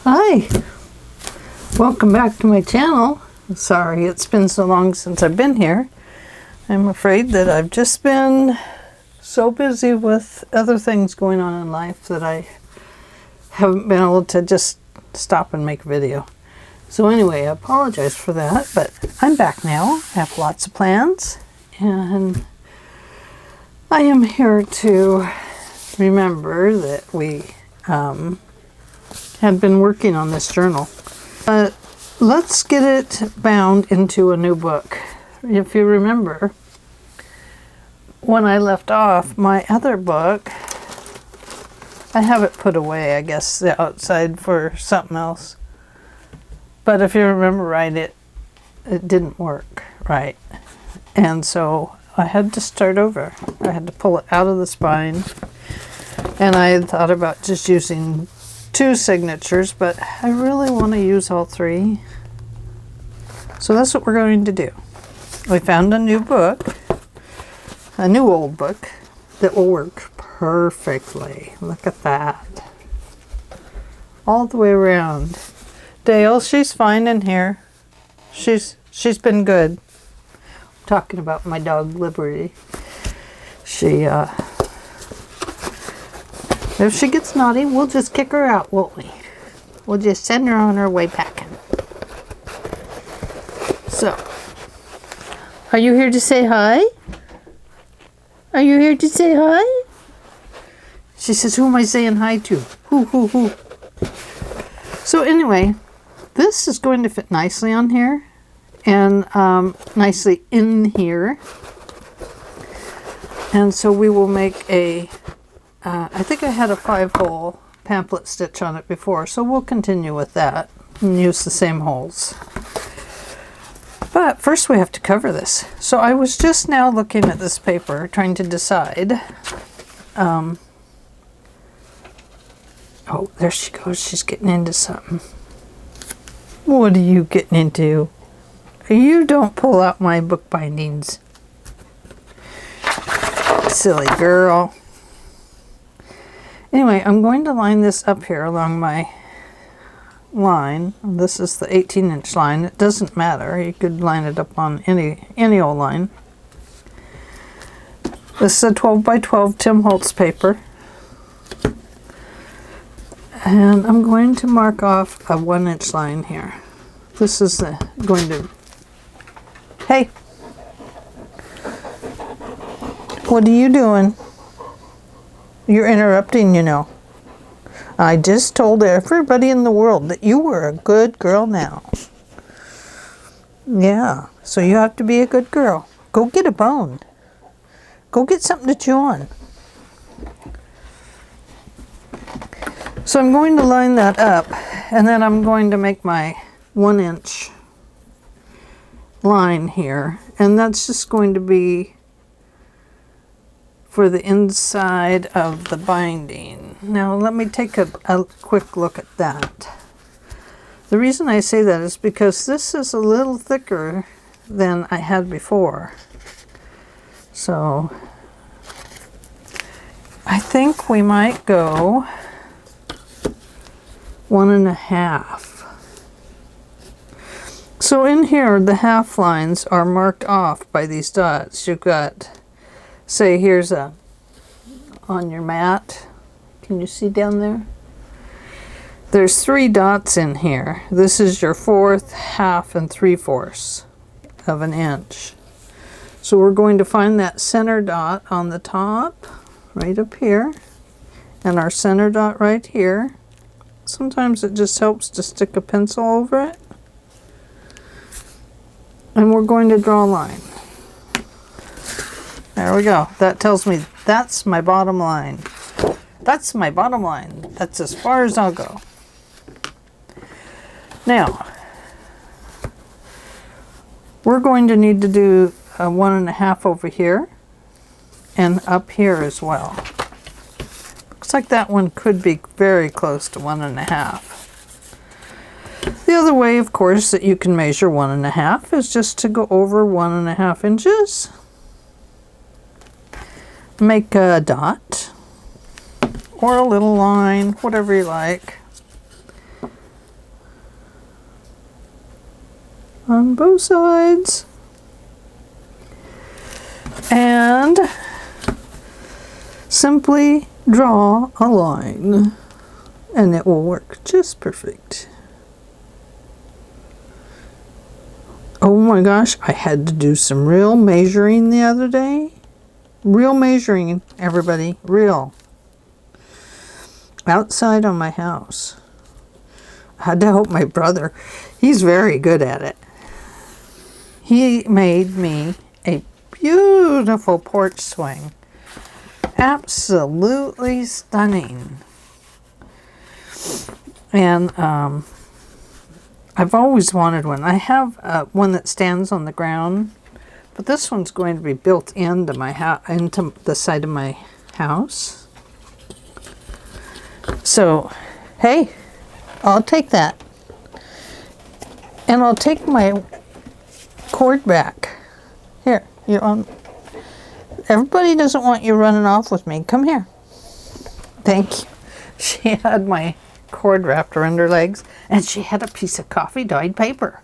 Hi, welcome back to my channel. Sorry it's been so long since I've been here. I'm afraid that I've just been so busy with other things going on in life that I haven't been able to just stop and make a video. So anyway, I apologize for that, but I'm back now. I have lots of plans and I am here to remember that we have been working on this journal. But let's get it bound into a new book. If you remember, when I left off, my other book, I have it put away, I guess, outside for something else. But if you remember right, it didn't work right. And so I had to start over. I had to pull it out of the spine. And I had thought about just using 2 signatures, but I really want to use all 3. So that's what we're going to do. We found a new book, a new old book that will work perfectly. Look at that. All the way around. Dale, she's fine in here. She's been good. I'm talking about my dog Liberty. If she gets naughty, we'll just kick her out, won't we? We'll just send her on her way packing. So, are you here to say hi? Are you here to say hi? She says, who am I saying hi to? Who? So anyway, this is going to fit nicely on here and nicely in here. And so we will make a I think I had a 5-hole pamphlet stitch on it before, so we'll continue with that and use the same holes. But first we have to cover this. So I was just now looking at this paper, trying to decide. Oh, there she goes. She's getting into something. What are you getting into? You don't pull out my book bindings. Silly girl. Anyway, I'm going to line this up here along my line. This is the 18-inch line. It doesn't matter. You could line it up on any old line. This is a 12 by 12 Tim Holtz paper. And I'm going to mark off a 1-inch line here. This is going to... Hey! What are you doing? You're interrupting, you know. I just told everybody in the world that you were a good girl now. Yeah, so you have to be a good girl. Go get a bone. Go get something to chew on. So I'm going to line that up, and then I'm going to make my 1-inch line here. And that's just going to be for the inside of the binding. Now let me take a quick look at that. The reason I say that is because this is a little thicker than I had before. So I think we might go 1.5. So in here the half lines are marked off by these dots. You've got, say here's on your mat. Can you see down there? There's 3 dots in here. This is your 1/4, 1/2, and 3/4 of an inch. So we're going to find that center dot on the top, right up here, and our center dot right here. Sometimes it just helps to stick a pencil over it. And we're going to draw a line. There we go. That tells me that's my bottom line. That's my bottom line. That's as far as I'll go. Now, we're going to need to do a 1.5 over here and up here as well. Looks like that one could be very close to 1.5. The other way, of course, that you can measure 1.5 is just to go over 1.5 inches. Make a dot or a little line, whatever you like. on both sides. And simply draw a line and it will work just perfect. Oh my gosh, I had to do some real measuring the other day. Real measuring, everybody, real. Outside on my house. I had to help my brother. He's very good at it. He made me a beautiful porch swing. Absolutely stunning. And I've always wanted one. I have one that stands on the ground, but this one's going to be built into my house, into the side of my house. So, hey, I'll take that. And I'll take my cord back. Here, you're on. Everybody doesn't want you running off with me. Come here. Thank you. She had my cord wrapped around her legs, and she had a piece of coffee dyed paper.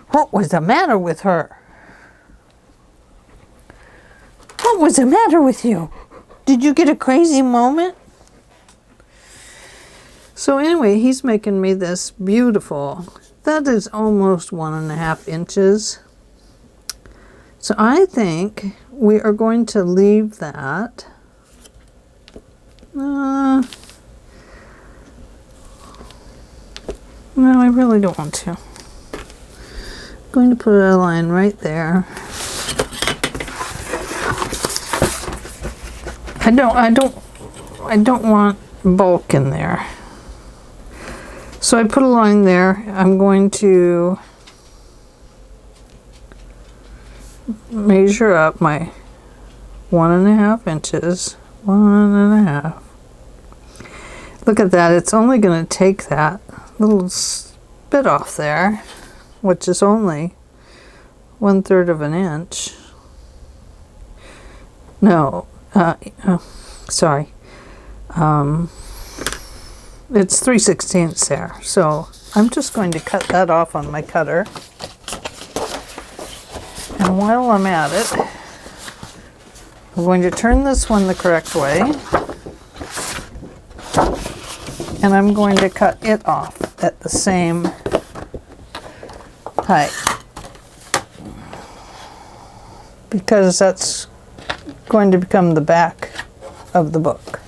What was the matter with her? What was the matter with you? Did you get a crazy moment? So anyway, he's making me this beautiful. That is almost 1.5 inches. So I think we are going to leave that. No, I really don't want to. I'm going to put a line right there. I don't want bulk in there. So I put a line there. I'm going to measure up my 1.5 inches. 1.5. Look at that. It's only going to take that little bit off there, which is only 1/3 of an inch. No, sorry. It's 3/16 there. So I'm just going to cut that off on my cutter. And while I'm at it, I'm going to turn this one the correct way. And I'm going to cut it off at the same height. Because that's going to become the back of the book.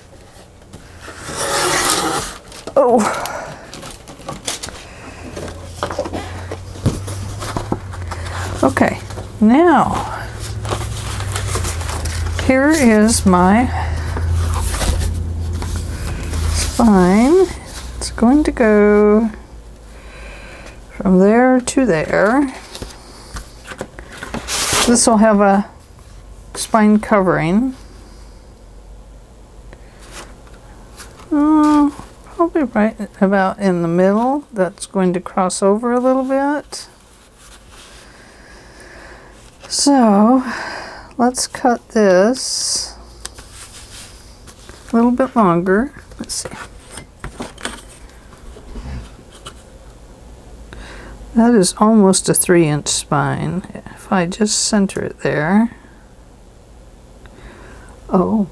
Oh. Okay, now here is my spine. It's going to go from there to there. This will have a spine covering. Probably right about in the middle. That's going to cross over a little bit. So let's cut this a little bit longer. Let's see. That is almost a 3-inch spine. If I just center it there. Oh,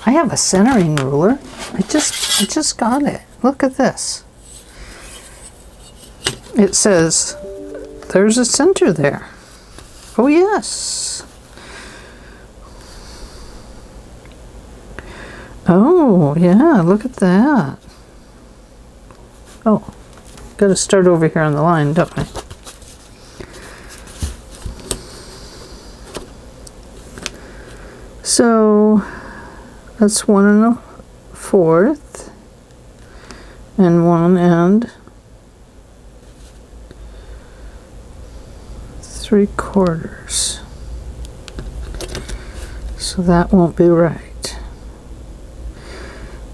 I have a centering ruler. I just got it. Look at this. It says there's a center there. Oh yes. Oh yeah, look at that. Oh, got to start over here on the line, don't I? So that's 1 1/4 and 1 3/4. So that won't be right.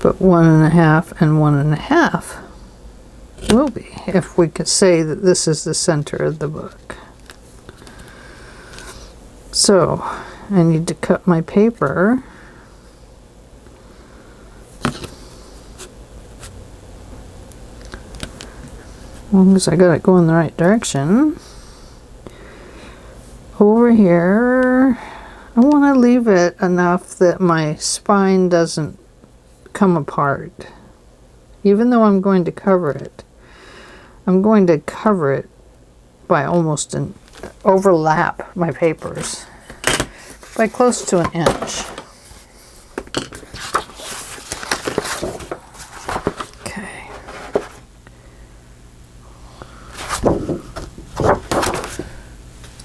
But 1.5 and 1.5 will be, if we could say that this is the center of the book. So I need to cut my paper. As long as I got it going the right direction. over here, I want to leave it enough that my spine doesn't come apart. Even though I'm going to cover it, I'm going to cover it by almost overlap my papers by close to an inch. Okay.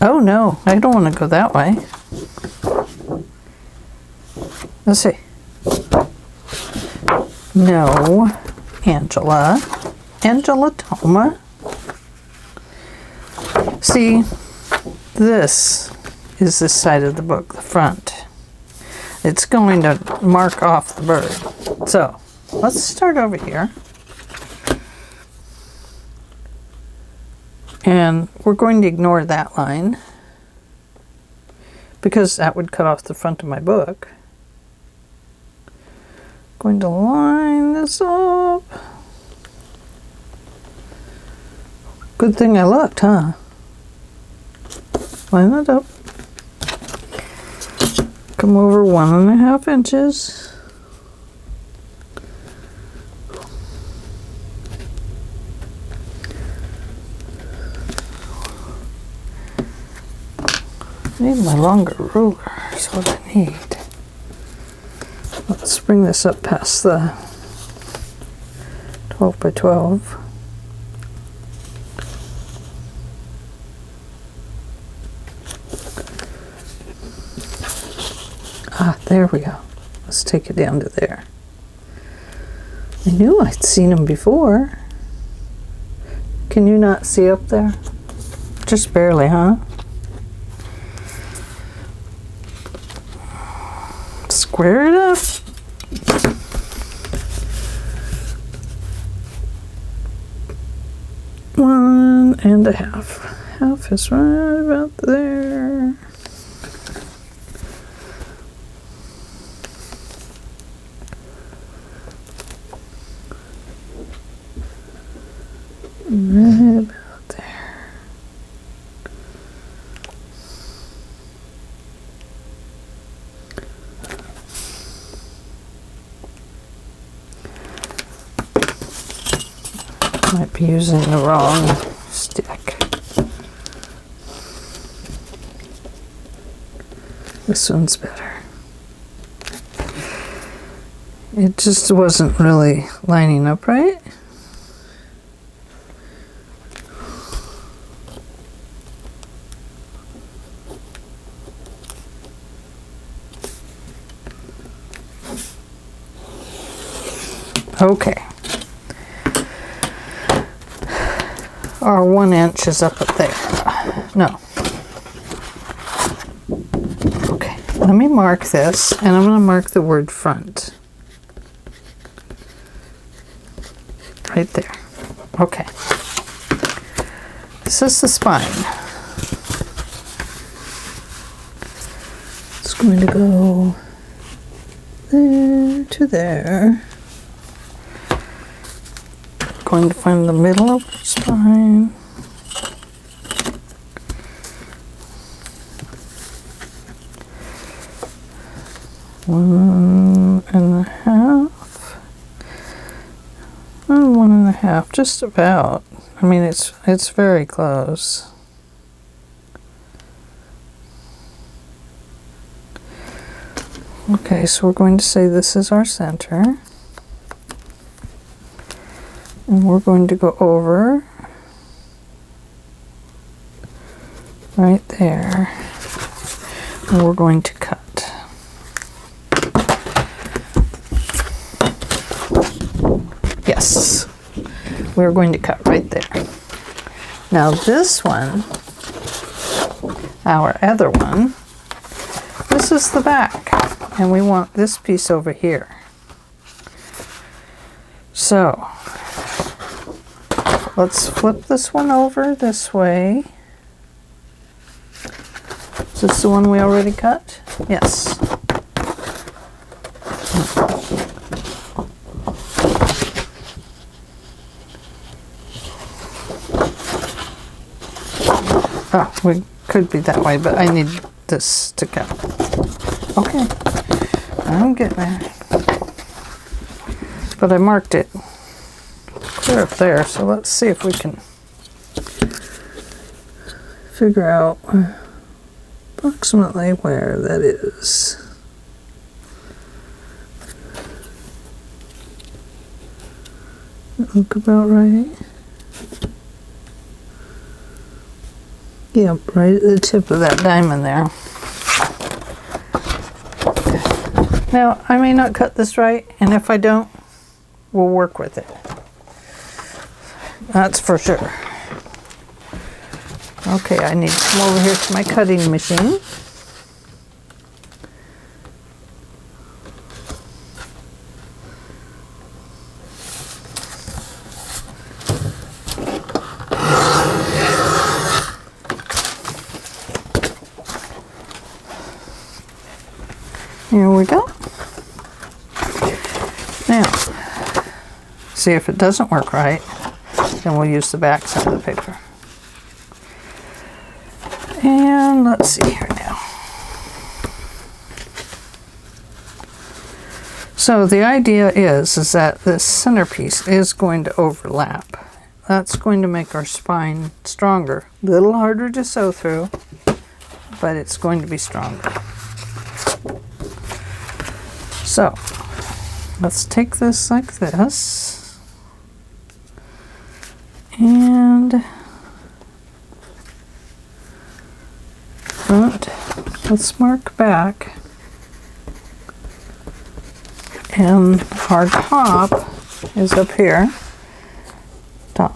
Oh no, I don't want to go that way. Let's see. No, Angela Thoma. See, this is this side of the book, the front. It's going to mark off the bird. So, let's start over here. And we're going to ignore that line because that would cut off the front of my book. Going to line this up. Good thing I looked, huh? Line it up. Come over 1.5 inches. I need my longer ruler, is what I need. Let's bring this up past the 12 by 12. Ah, there we go. Let's take it down to there. I knew I'd seen them before. Can you not see up there? Just barely, huh? Square it up. One and a half. Half is right about there. Right about there. Might be using the wrong stick. This one's better. It just wasn't really lining up right. Okay. Our 1 inch is up there. No. Okay. Let me mark this, and I'm going to mark the word front. Right there. Okay. This is the spine. It's going to go there to there. Going to find the middle of the spine. One and a half. And 1.5, just about. I mean, it's very close. Okay, so we're going to say this is our center. And we're going to go over right there. And we're going to cut. Yes, we're going to cut right there. Now this one, our other one, this is the back. And we want this piece over here. So, let's flip this one over this way. Is this the one we already cut? Yes. Oh, we could be that way, but I need this to go. Okay, I'm getting there. But I marked it clear up there, so let's see if we can figure out approximately where that is. Look about right. Yep, right at the tip of that diamond there. Now, I may not cut this right, and if I don't, we'll work with it. That's for sure. Okay, I need to come over here to my cutting machine. Here we go. Now, see if it doesn't work right, then we'll use the back side of the paper. And let's see here now. So the idea is that this centerpiece is going to overlap. That's going to make our spine stronger. A little harder to sew through, but it's going to be stronger. So let's take this like this, and let's mark back, and our top is up here. Top.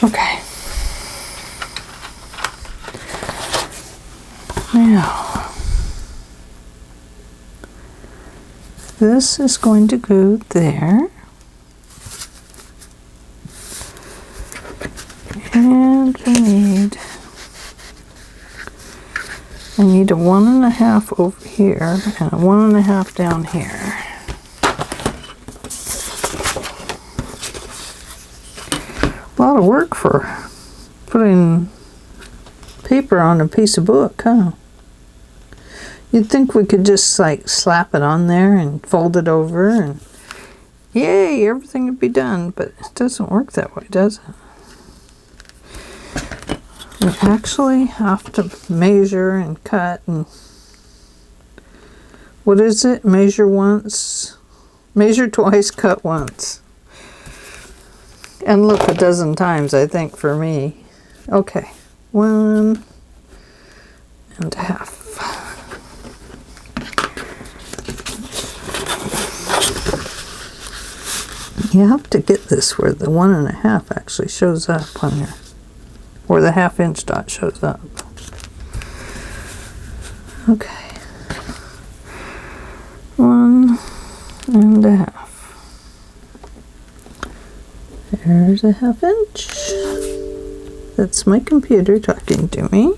Okay. Now, this is going to go there. And I need a 1.5 over here and a 1.5 down here. A lot of work for putting paper on a piece of book, huh? You'd think we could just like slap it on there and fold it over and yay, everything would be done, but it doesn't work that way, does it? We actually have to measure and cut, and what is it? Measure twice, cut once. And look, 12 times, I think, for me. Okay, 1.5. You have to get this where the 1.5 actually shows up on your, where the 1/2 inch dot shows up. Okay. 1.5. There's a 1/2 inch. That's my computer talking to me.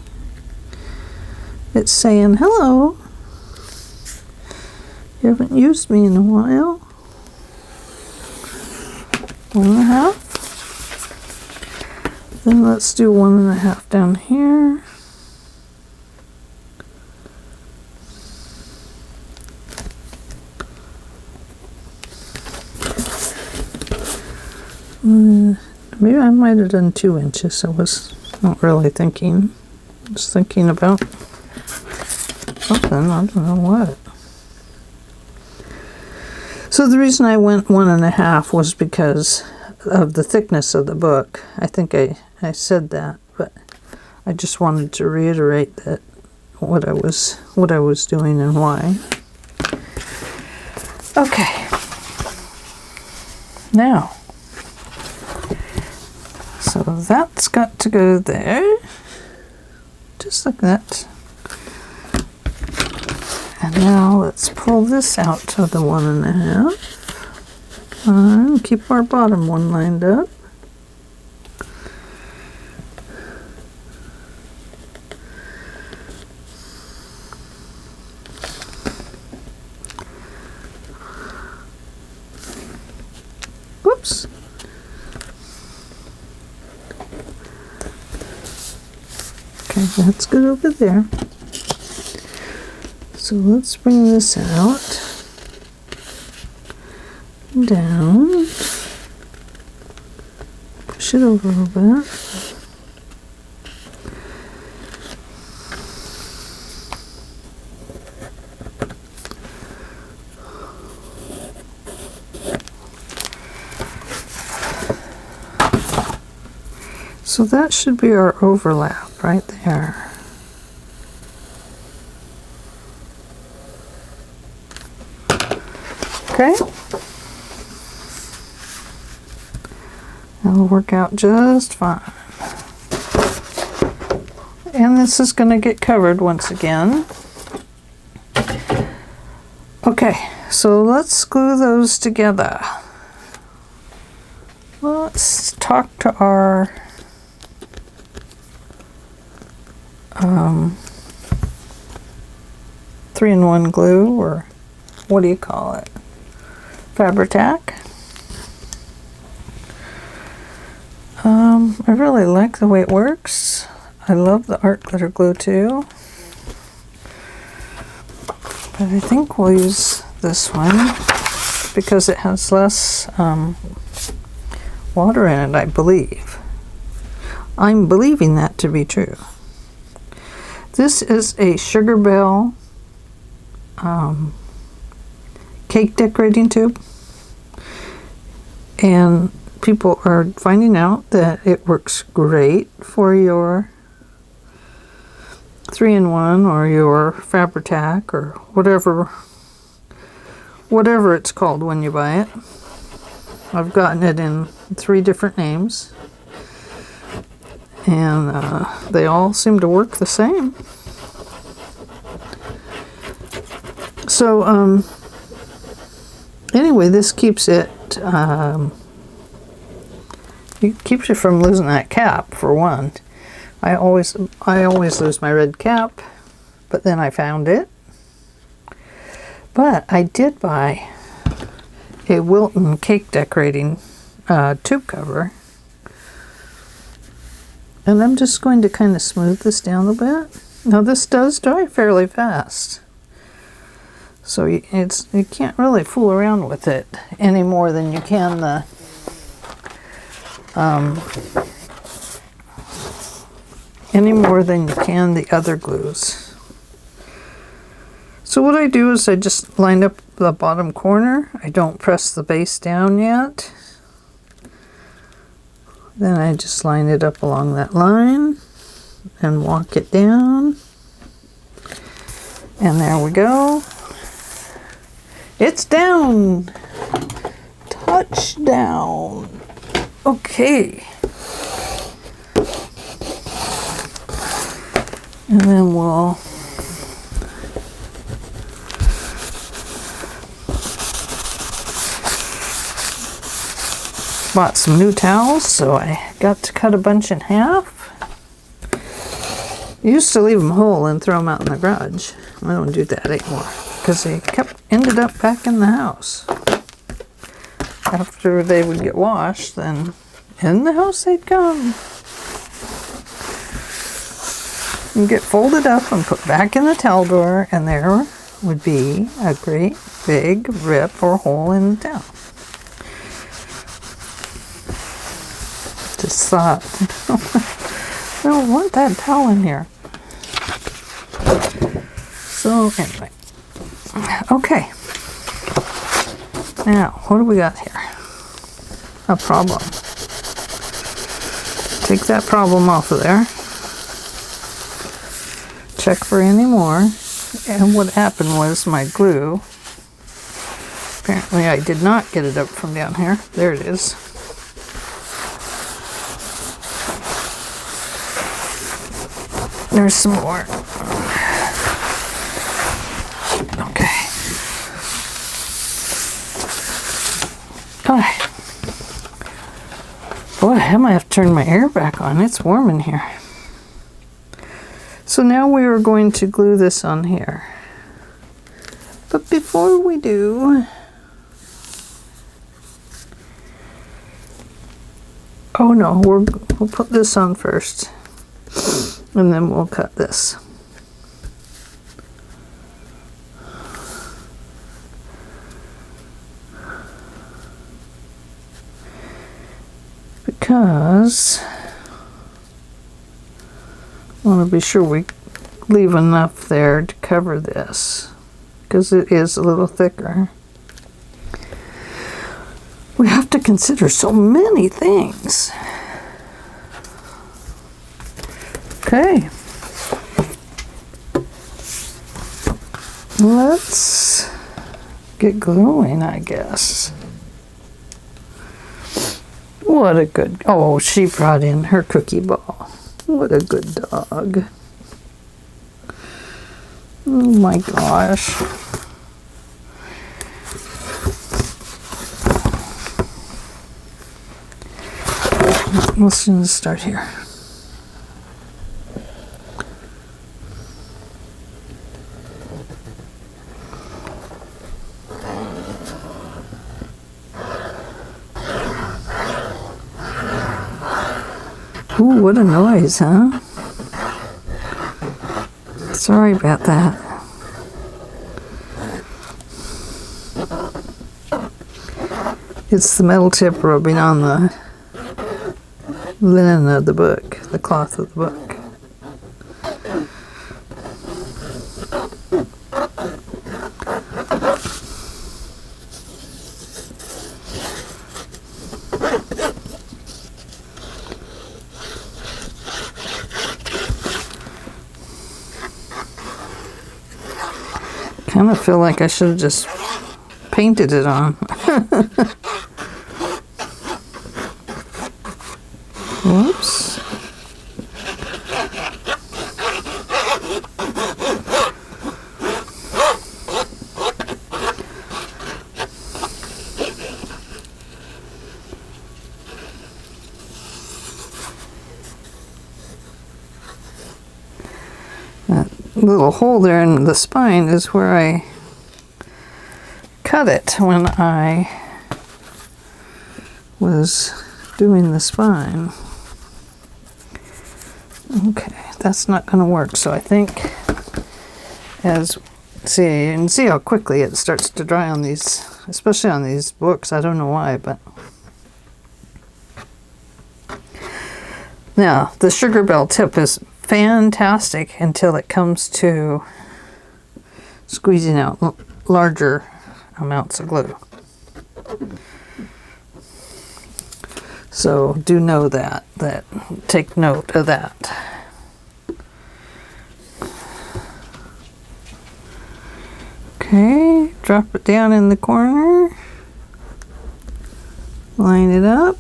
It's saying, hello. You haven't used me in a while. 1.5. Then let's do 1.5 down here. Maybe I might have done 2 inches. I was not really thinking. I was thinking about something. I don't know what. So the reason I went 1.5 was because of the thickness of the book. I think I said that, but I just wanted to reiterate that what I was doing and why. Okay. Now, so that's got to go there, just like that. And now let's pull this out to the 1.5. And keep our bottom one lined up. Whoops. Okay, that's good over there. So let's bring this out, down, push it over a little bit. So that should be our overlap right there. Okay. That'll work out just fine. And this is going to get covered once again. Okay, so let's glue those together. Let's talk to our 3-in-1 glue, or what do you call it? Fabri-Tac. I really like the way it works. I love the art glitter glue too. But I think we'll use this one because it has less water in it, I believe. I'm believing that to be true. This is a Sugar Bell cake decorating tube, and people are finding out that it works great for your 3-in-1 or your Fabri-Tac or whatever it's called when you buy it. I've gotten it in 3 different names, and they all seem to work the same. So anyway, this keeps it keeps you from losing that cap, for one. I always lose my red cap, but then I found it. But I did buy a Wilton cake decorating tube cover, and I'm just going to kind of smooth this down a bit. Now this does dry fairly fast, so you can't really fool around with it any more than you can the other glues. So what I do is I just line up the bottom corner. I don't press the base down yet. Then I just line it up along that line and walk it down. And there we go. It's down. Touchdown. Okay. And then we'll bought some new towels, so I got to cut a bunch in half. I used to leave them whole and throw them out in the garage. I don't do that anymore because they ended up back in the house. After they would get washed, then in the house they'd come and get folded up and put back in the towel drawer, and there would be a great big rip or hole in the towel. Just thought, I don't want that towel in here. So anyway, okay. Now, what do we got here? A problem. Take that problem off of there. Check for any more. And what happened was my glue, apparently I did not get it up from down here. There it is. There's some more. Okay. Oh. Boy, I might have to turn my air back on. It's warm in here. So now we are going to glue this on here. But before we do, oh no, we'll put this on first. And then we'll cut this. Because I want to be sure we leave enough there to cover this, because it is a little thicker. We have to consider so many things. Okay. Let's get gluing, I guess. What a good, oh, she brought in her cookie ball. What a good dog. Oh my gosh. Let's just start here. Ooh, what a noise, huh? Sorry about that. It's the metal tip rubbing on the linen of the book, the cloth of the book. Kind of feel like I should have just painted it on. Whoops. That little hole there in the spine is where I cut it when I was doing the spine. Okay, that's not going to work, so I think you can see how quickly it starts to dry on these, especially on these books. I don't know why, but now the sugar bell tip is fantastic until it comes to squeezing out larger amounts of glue. So do know that take note of that. Okay, drop it down in the corner, line it up.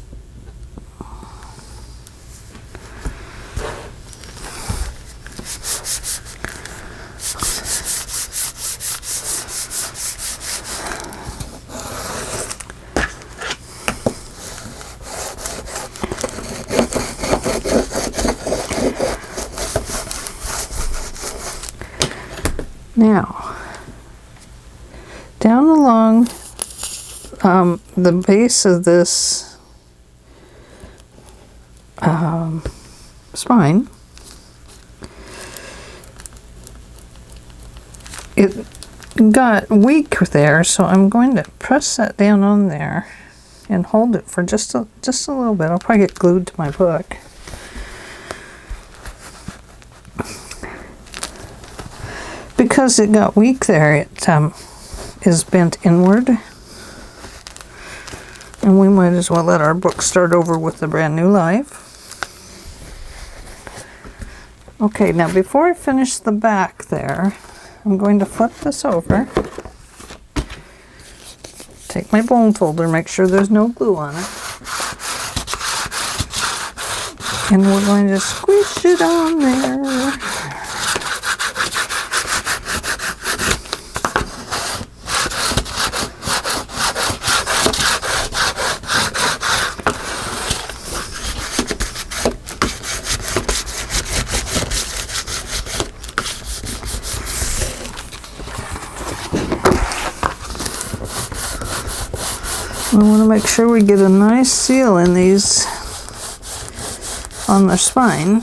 Now, down along the base of this spine, it got weak there, so I'm going to press that down on there and hold it for just a little bit. I'll probably get glued to my book. Because it got weak there, it is bent inward. And we might as well let our book start over with a brand new life. Okay, now before I finish the back there, I'm going to flip this over. Take my bone folder, make sure there's no glue on it. And we're going to squish it on there. We want to make sure we get a nice seal in these on the spine.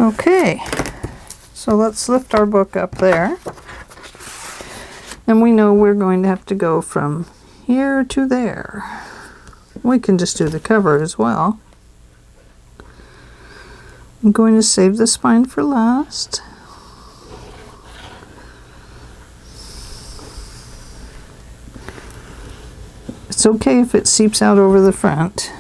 Okay, so let's lift our book up there. And we know we're going to have to go from here to there. We can just do the cover as well. I'm going to save the spine for last. It's okay if it seeps out over the front.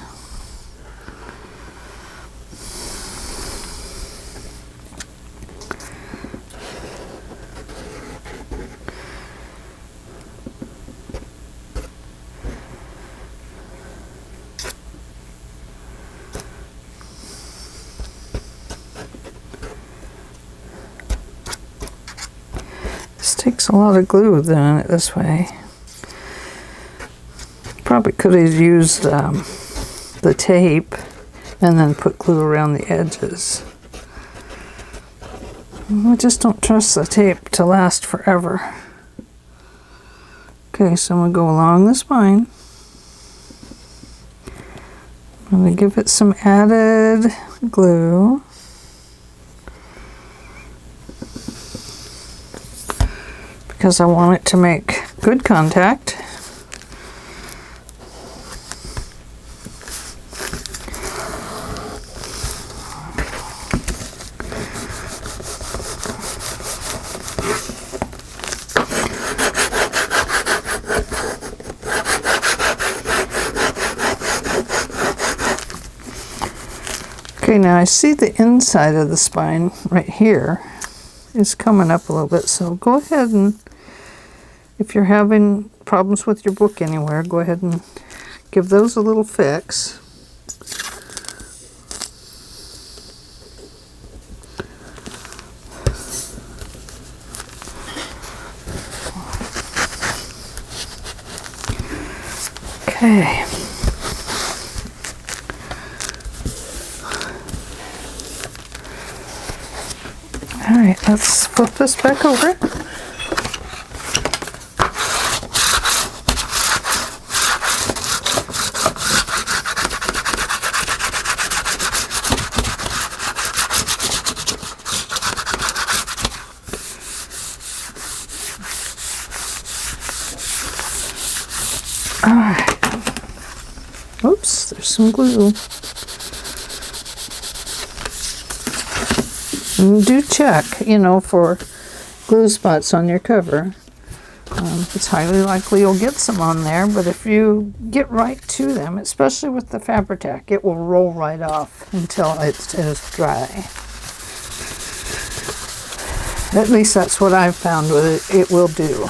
This takes a lot of glue doing it this way. Probably could have used the tape and then put glue around the edges. I just don't trust the tape to last forever. Okay, so I'm going to go along the spine. I'm going to give it some added glue. Because I want it to make good contact. Okay, now I see the inside of the spine right here is coming up a little bit, so go ahead and, if you're having problems with your book anywhere, go ahead and give those a little fix. Okay. All right, let's flip this back over. All right. Oops, there's some glue. And do check, for glue spots on your cover. It's highly likely you'll get some on there, but if you get right to them, especially with the Fabri-Tac, it will roll right off until it is dry. At least that's what I've found with it. It will do.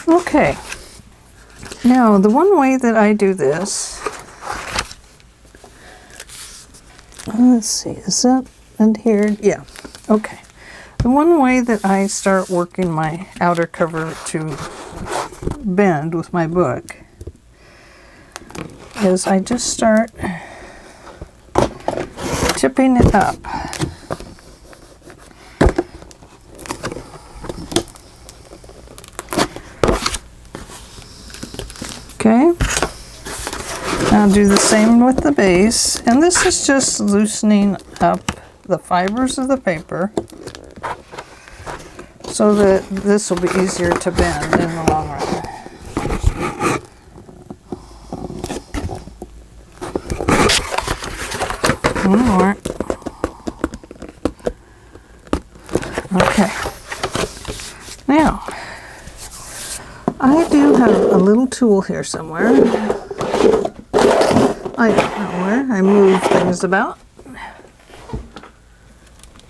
Okay. Now, the one way that I do this, let's see, is that adhered? Yeah, okay. The one way that I start working my outer cover to bend with my book is I just start tipping it up. Okay. Now do the same with the base, and this is just loosening up the fibers of the paper so that this will be easier to bend in the long run. One more. Okay. Now, I do have a little tool here somewhere. I don't know where. I move things about.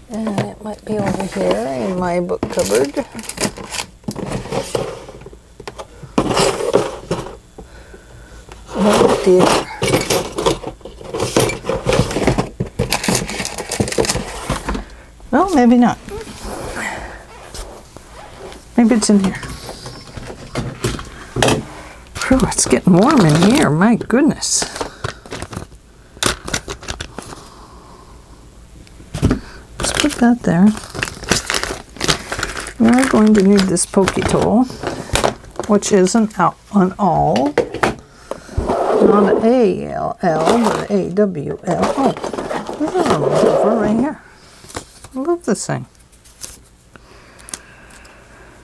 And it might be over here in my book cupboard. Oh dear. Well, maybe not. Maybe it's in here. Whew, it's getting warm in here. My goodness. Put that there. We are going to need this pokey tool, which is an awl, not an A-L-L, but an A-W-L. Oh, Oh, over right here. I love this thing.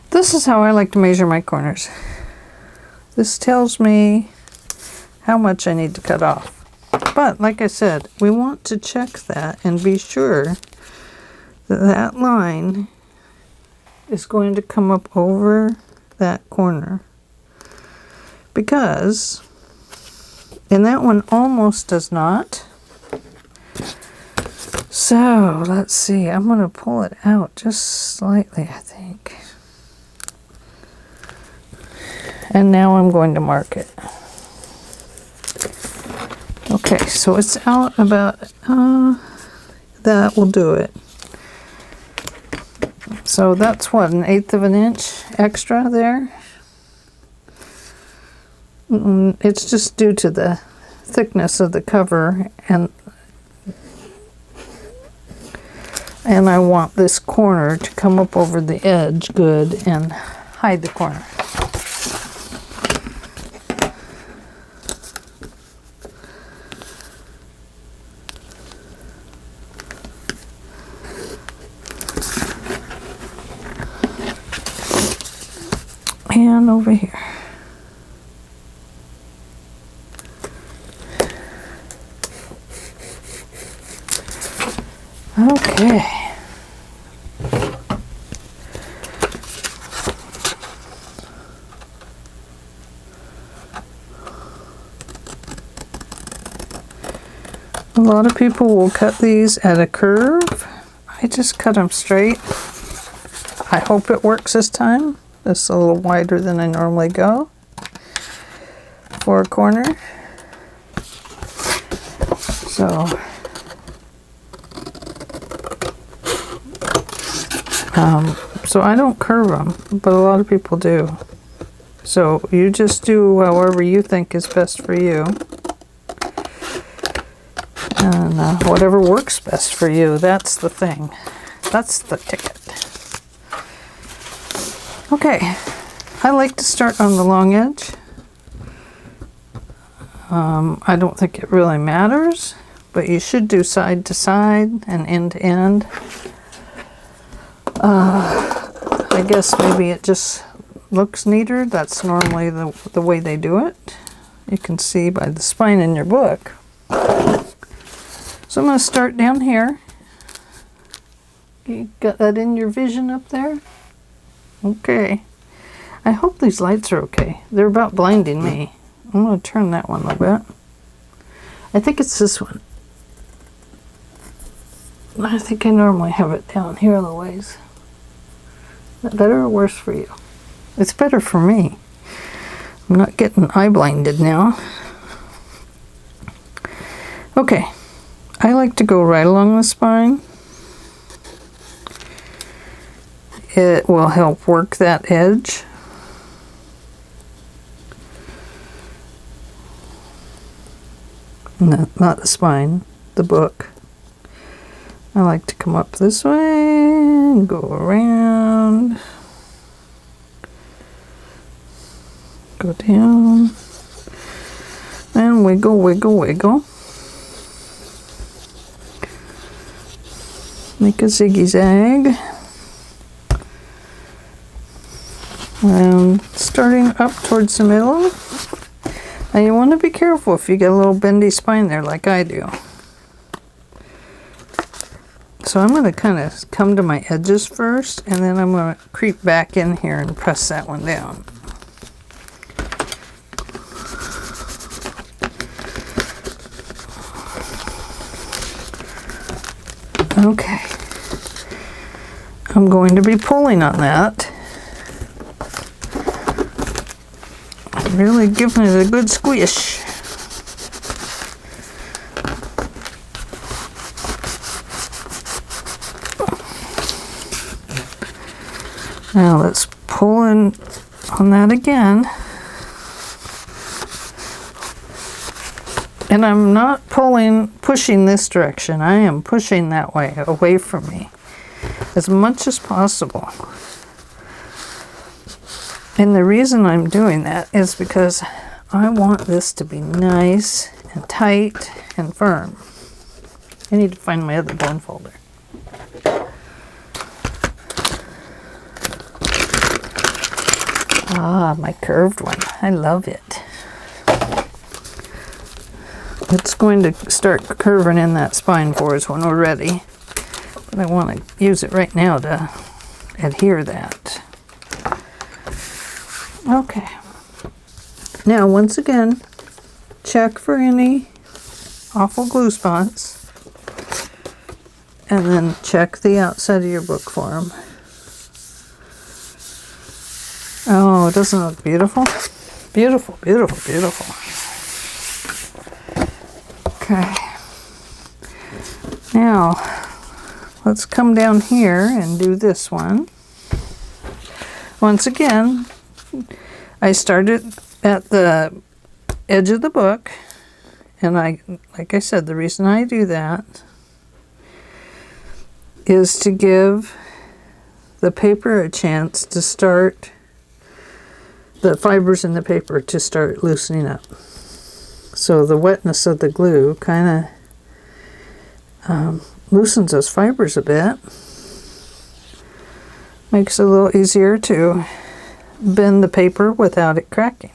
This is how I like to measure my corners. This tells me how much I need to cut off. But like I said, we want to check that and be sure that that line is going to come up over that corner. Because, and that one almost does not. So let's see, I'm going to pull it out just slightly, I think. And now I'm going to mark it. Okay, so it's out about, that will do it. So that's what, 1/8 of an inch extra there? It's just due to the thickness of the cover, and I want this corner to come up over the edge good and hide the corner. And over here. Okay. A lot of people will cut these at a curve. I just cut them straight. I hope it works this time. It's a little wider than I normally go for a corner. So I don't curve them, but a lot of people do. So you just do however you think is best for you. And whatever works best for you, that's the thing. That's the ticket. Okay, I like to start on the long edge. I don't think it really matters, but you should do side to side and end to end. I guess maybe it just looks neater. That's normally the way they do it. You can see by the spine in your book. So I'm going to start down here. You got that in your vision up there? Okay. I hope these lights are okay. They're about blinding me. I'm going to turn that one a little bit. I think it's this one. I think I normally have it down here a little ways. Is that better or worse for you? It's better for me. I'm not getting eye blinded now. Okay. I like to go right along the spine. It will help work that edge. No, not the spine, the book. I like to come up this way and go around. Go down. And wiggle, wiggle, wiggle. Make a ziggy-zag. And starting up towards the middle. Now you want to be careful if you get a little bendy spine there like I do. So I'm going to kind of come to my edges first, and then I'm going to creep back in here and press that one down. Okay. I'm going to be pulling on that. Really giving it a good squish. Now let's pull in on that again. And I'm not pushing this direction. I am pushing that way, away from me, as much as possible. And the reason I'm doing that is because I want this to be nice and tight and firm. I need to find my other bone folder. Ah, my curved one. I love it. It's going to start curving in that spine for us when we're ready. But I want to use it right now to adhere that. Okay. Now, once again, check for any awful glue spots. And then check the outside of your book for them. Oh, doesn't it look beautiful? Beautiful, beautiful, beautiful. Okay. Now, let's come down here and do this one. Once again, I started at the edge of the book, and like I said, the reason I do that is to give the paper a chance to start, the fibers in the paper to start loosening up. So the wetness of the glue kind of loosens those fibers a bit. Makes it a little easier to bend the paper without it cracking.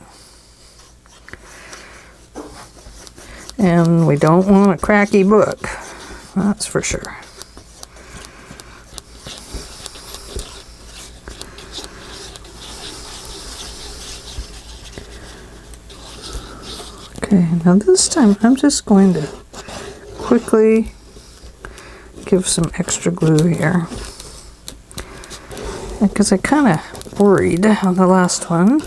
And we don't want a cracky book, that's for sure. Okay, now this time I'm just going to quickly give some extra glue here, because I kind of worried on the last one.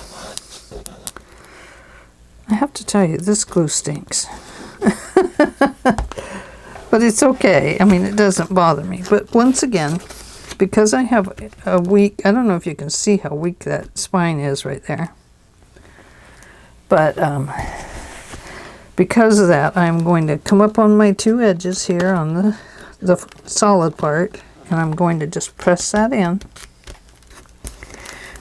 I have to tell you, this glue stinks. But it's okay. I mean, it doesn't bother me. But once again, because I have a weak, I don't know if you can see how weak that spine is right there. But because of that, I'm going to come up on my two edges here on the solid part, and I'm going to just press that in.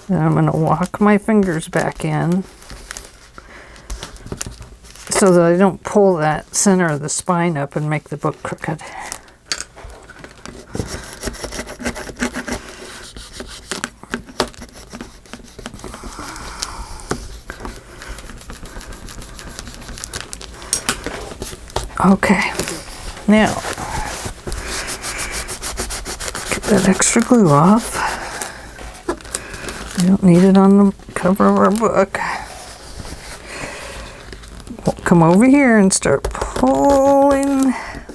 Then I'm going to walk my fingers back in so that I don't pull that center of the spine up and make the book crooked. Okay, now get that extra glue off. We don't need it on the cover of our book. We'll come over here and start pulling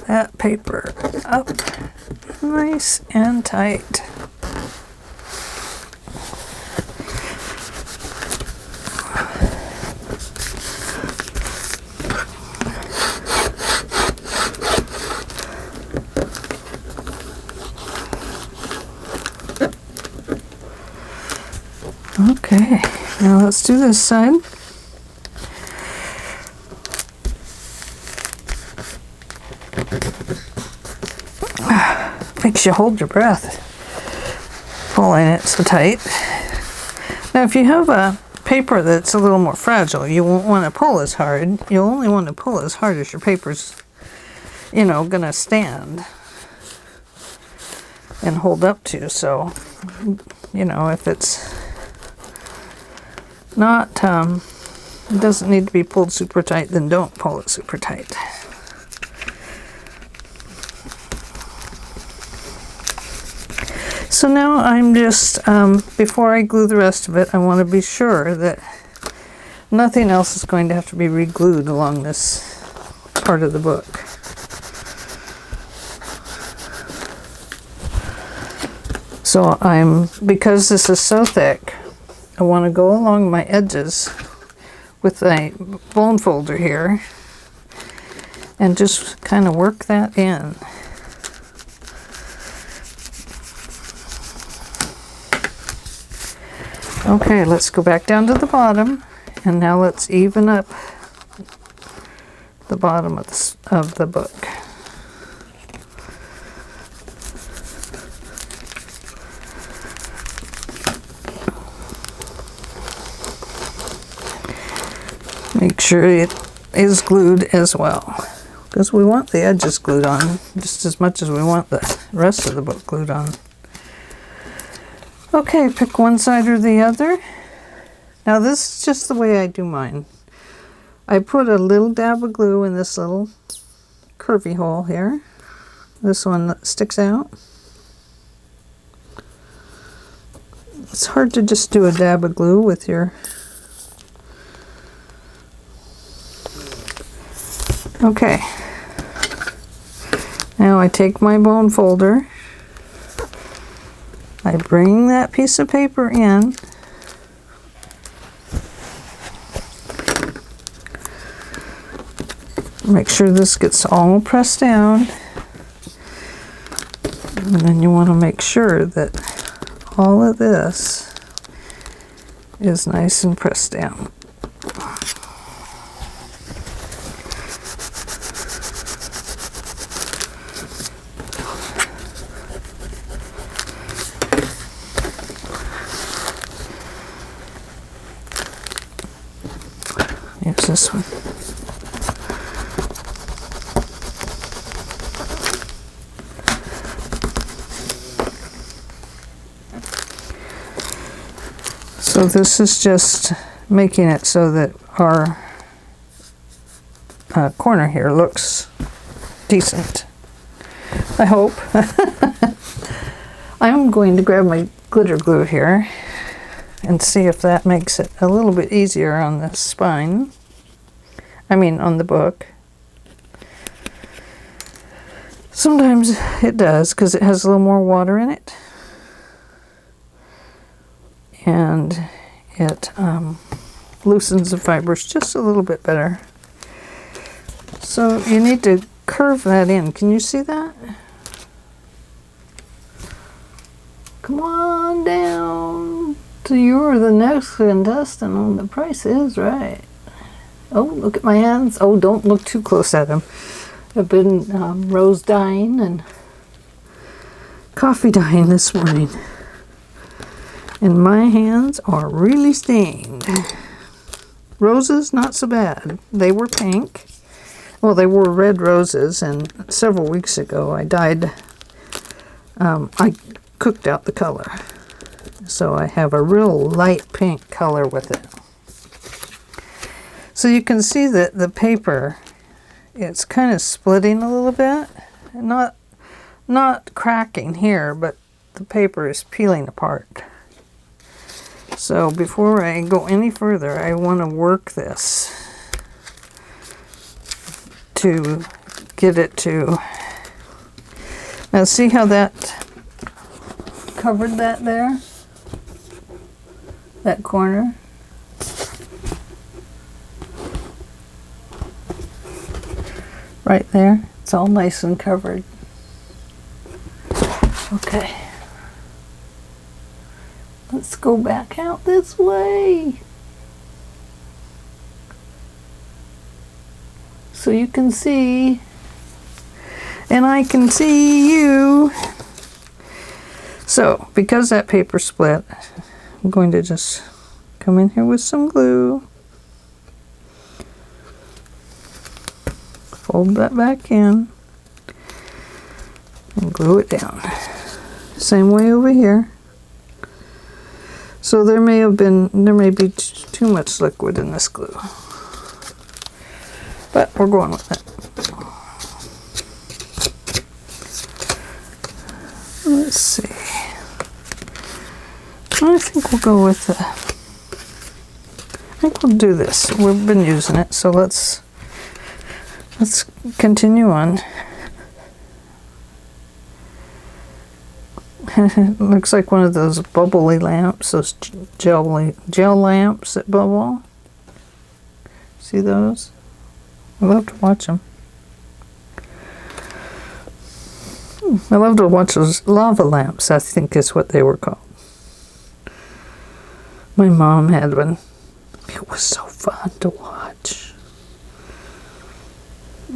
that paper up nice and tight. Okay, now let's do this side. Makes you hold your breath pulling it so tight. Now if you have a paper that's a little more fragile, you won't want to pull as hard. You'll only want to pull as hard as your paper's, you know, gonna stand and hold up to. So, you know, if it's not, it doesn't need to be pulled super tight, then don't pull it super tight. So now I'm just, before I glue the rest of it, I want to be sure that nothing else is going to have to be re-glued along this part of the book. So because this is so thick, I want to go along my edges with a bone folder here and just kind of work that in. Okay, let's go back down to the bottom, and now let's even up the bottom of the book. Make sure it is glued as well. because we want the edges glued on just as much as we want the rest of the book glued on. Okay, pick one side or the other. Now this is just the way I do mine. I put a little dab of glue in this little curvy hole here. This one that sticks out. It's hard to just do a dab of glue with your... Okay. Now I take my bone folder. I bring that piece of paper in. Make sure this gets all pressed down. And then you want to make sure that all of this is nice and pressed down. Here's this one. So this is just making it so that our corner here looks decent. I hope. I'm going to grab my glitter glue here and see if that makes it a little bit easier on the spine. I mean on the book. Sometimes it does because it has a little more water in it. And it loosens the fibers just a little bit better. So you need to curve that in. Can you see that? Come on down to you're the next contestant on The Price Is Right. Oh, look at my hands. Oh, don't look too close at them. I've been rose dyeing and coffee dyeing this morning. And my hands are really stained. Roses, not so bad. They were pink. Well, they were red roses, and several weeks ago I dyed, I cooked out the color. So I have a real light pink color with it. So you can see that the paper, it's kind of splitting a little bit. Not cracking here, but the paper is peeling apart. So before I go any further, I want to work this to get it to... Now see how that covered that there? That corner? Right there. It's all nice and covered. Okay. Let's go back out this way. So you can see, and I can see you. So, because that paper split, I'm going to just come in here with some glue. Fold that back in. And glue it down. Same way over here. So there may be too much liquid in this glue. But we're going with it. Let's see. I think we'll go with I think we'll do this. We've been using it, so let's continue on. It looks like one of those bubbly lamps, those gel lamps that bubble. See those? I love to watch them. I love to watch those lava lamps, I think is what they were called. My mom had one. It was so fun to watch.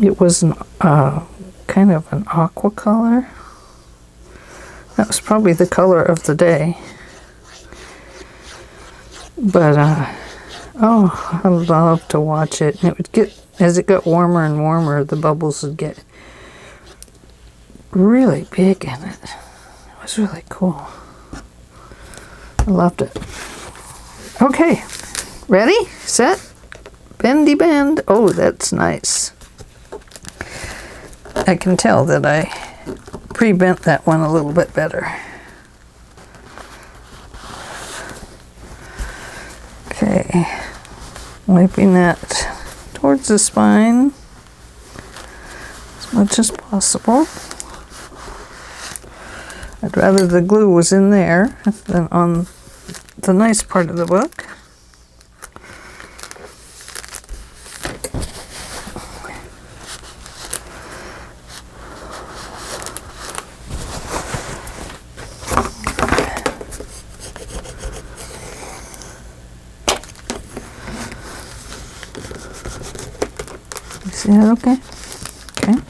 It was an, kind of an aqua color. That was probably the color of the day. But Oh, I love to watch it. And it would get, as it got warmer and warmer, the bubbles would get really big in it. It was really cool. I loved it. Okay, ready, set, bendy bend. Oh, that's nice. I can tell that I pre-bent that one a little bit better. Okay, wiping that towards the spine as much as possible. I'd rather the glue was in there than on the nice part of the book. You see that okay? Okay.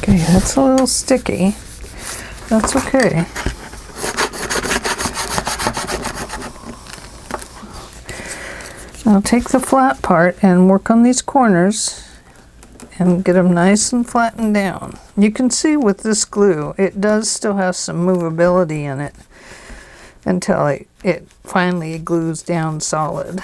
Okay, that's a little sticky. That's okay. Now take the flat part and work on these corners and get them nice and flattened down. You can see with this glue, it does still have some movability in it until it finally glues down solid.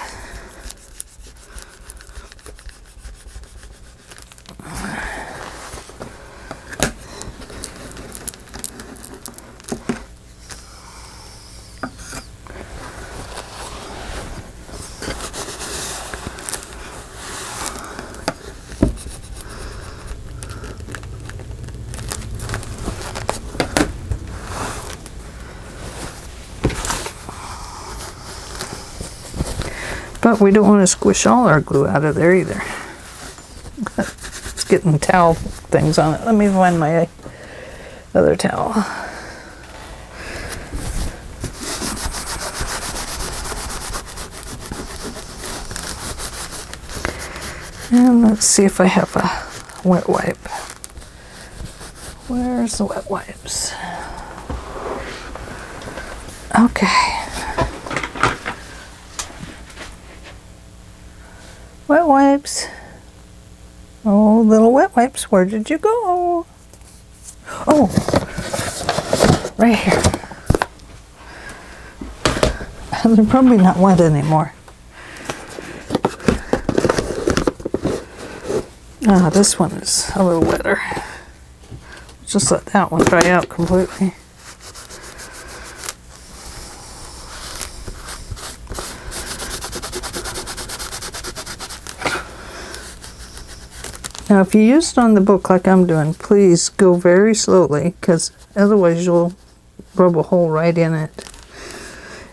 But we don't want to squish all our glue out of there either. It's getting towel things on it. Let me find my other towel. And let's see if I have a wet wipe. Where's the wet wipes? Okay. Wet wipes. Oh, little wet wipes, where did you go? Oh, right here. They're probably not wet anymore. Ah, this one is a little wetter. Just let that one dry out completely. Now, if you use it on the book like I'm doing, please go very slowly, because otherwise you'll rub a hole right in it.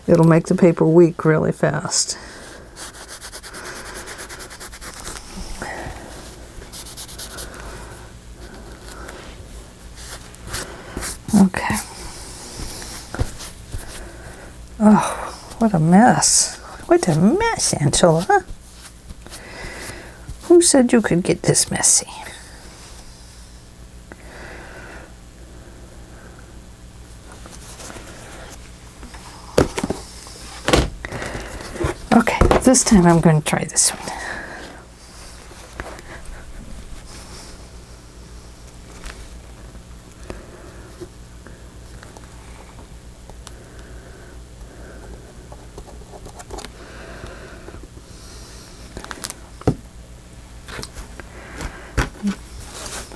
It'll make the paper weak really fast. Okay. Oh, what a mess. What a mess, Angela. Who said you could get this messy? Okay, this time I'm going to try this one.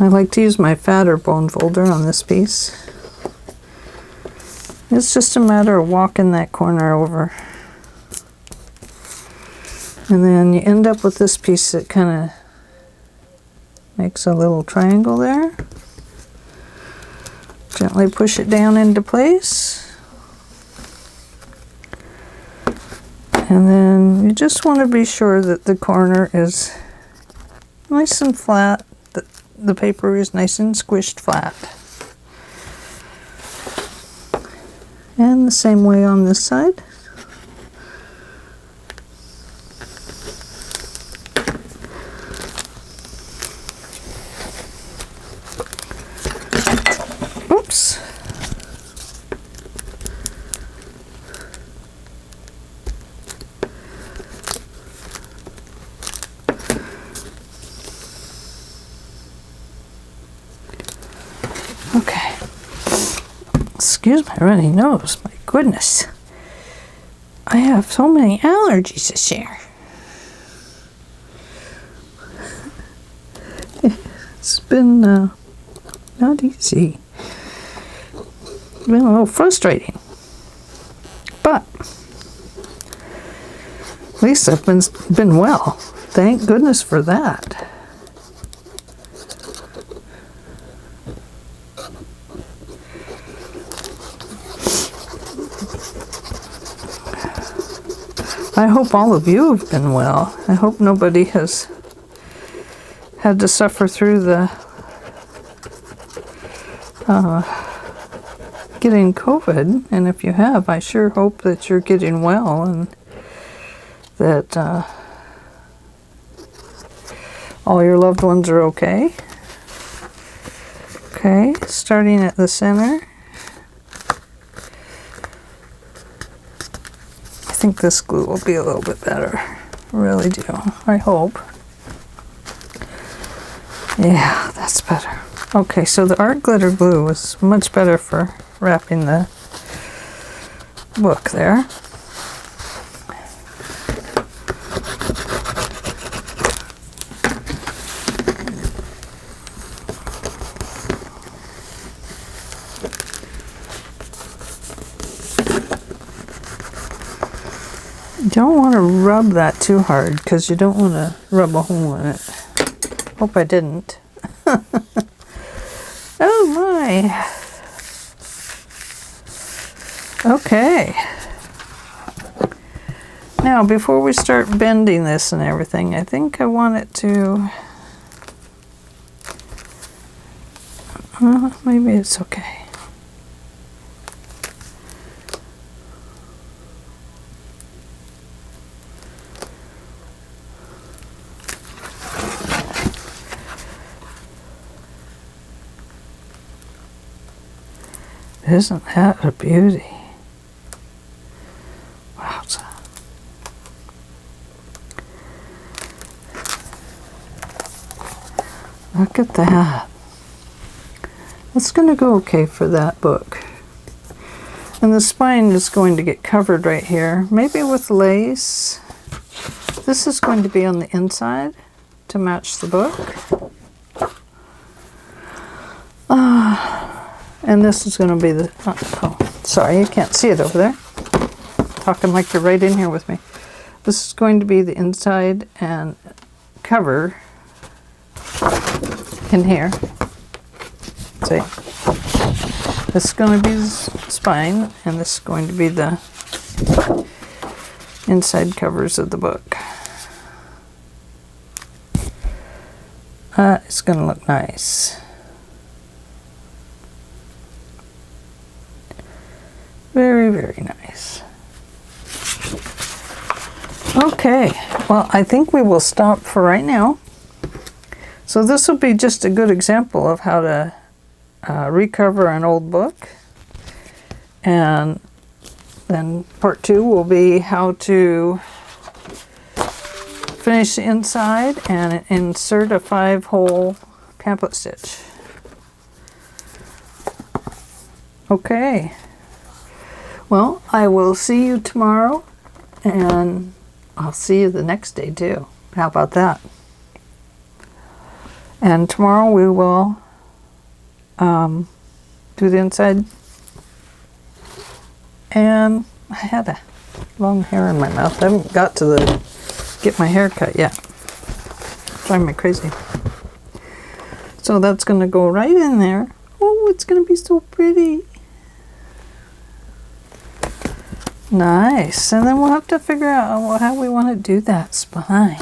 I like to use my fatter bone folder on this piece. It's just a matter of walking that corner over. And then you end up with this piece that kind of makes a little triangle there. Gently push it down into place. And then you just want to be sure that the corner is nice and flat. The paper is nice and squished flat. And the same way on this side. Oops. Okay. Excuse my runny nose. My goodness. I have so many allergies this year. It's been not easy. It's been a little frustrating. But at least I've been well. Thank goodness for that. I hope all of you have been well. I hope nobody has had to suffer through the getting COVID. And if you have, I sure hope that you're getting well and that all your loved ones are okay. Okay, starting at the center. I think this glue will be a little bit better. I really do. I hope. Yeah, that's better. Okay, so the art glitter glue is much better for wrapping the book there. You don't want to rub that too hard because you don't want to rub a hole in it. Hope I didn't. Oh my. Okay. Now before we start bending this and everything, I think I want it to... maybe it's okay. Isn't that a beauty? Wowza. Look at that. That's going to go okay for that book. And the spine is going to get covered right here, maybe with lace. This is going to be on the inside to match the book. And this is going to be the... oh, sorry, you can't see it over there. Talking like you're right in here with me. This is going to be the inside and cover in here. See? This is going to be the spine, and this is going to be the inside covers of the book. It's going to look nice. Very, very nice. Okay, well, I think we will stop for right now. So this will be just a good example of how to recover an old book. And then part 2 will be how to finish the inside and insert a 5-hole pamphlet stitch. Okay. Well, I will see you tomorrow, and I'll see you the next day too. How about that? And tomorrow we will do the inside. And I had a long hair in my mouth. I haven't got to get my hair cut yet. Drive me crazy. So that's going to go right in there. Oh, it's going to be so pretty. Nice. And then we'll have to figure out how we want to do that spine.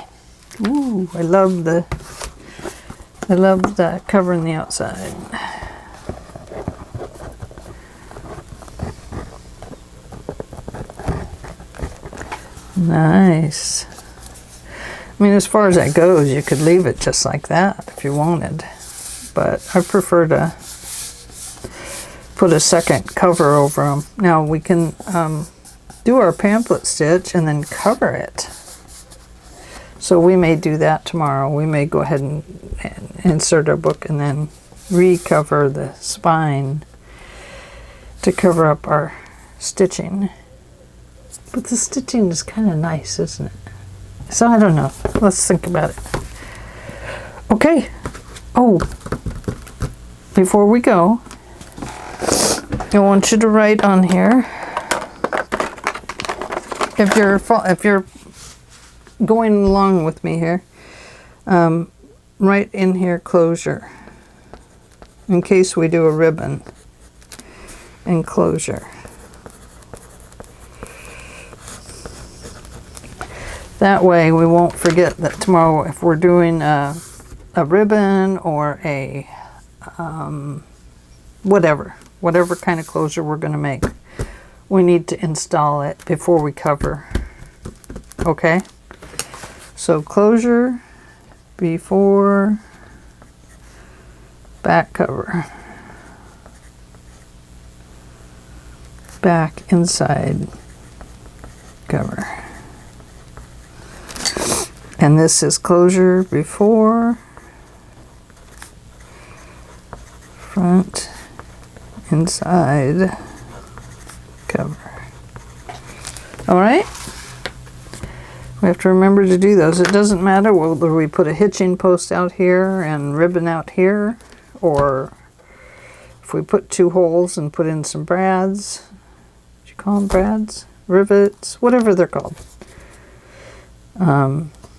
Ooh, I love the I love the covering the outside. Nice. I mean, as far as that goes, you could leave it just like that if you wanted. But I prefer to put a second cover over them. Now we can do our pamphlet stitch and then cover it. So we may do that tomorrow. We may go ahead and insert our book and then recover the spine to cover up our stitching. But the stitching is kind of nice, isn't it? So I don't know. Let's think about it. Okay. Oh, before we go, I want you to write on here, if you're going along with me here, write in here closure, in case we do a ribbon, enclosure. That way we won't forget that tomorrow, if we're doing a ribbon or a whatever kind of closure we're going to make, we need to install it before we cover. Okay? So closure before back cover. Back inside cover. And this is closure before front inside cover. All right? We have to remember to do those. It doesn't matter whether we put a hitching post out here and ribbon out here, or if we put 2 holes and put in some brads. What you call them, brads? Rivets? Whatever they're called.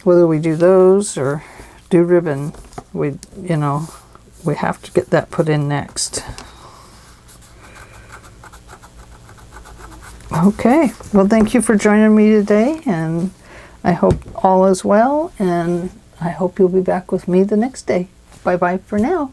Whether we do those or do ribbon, we have to get that put in next. Okay, well, thank you for joining me today, and I hope all is well, and I hope you'll be back with me the next day. Bye-bye for now.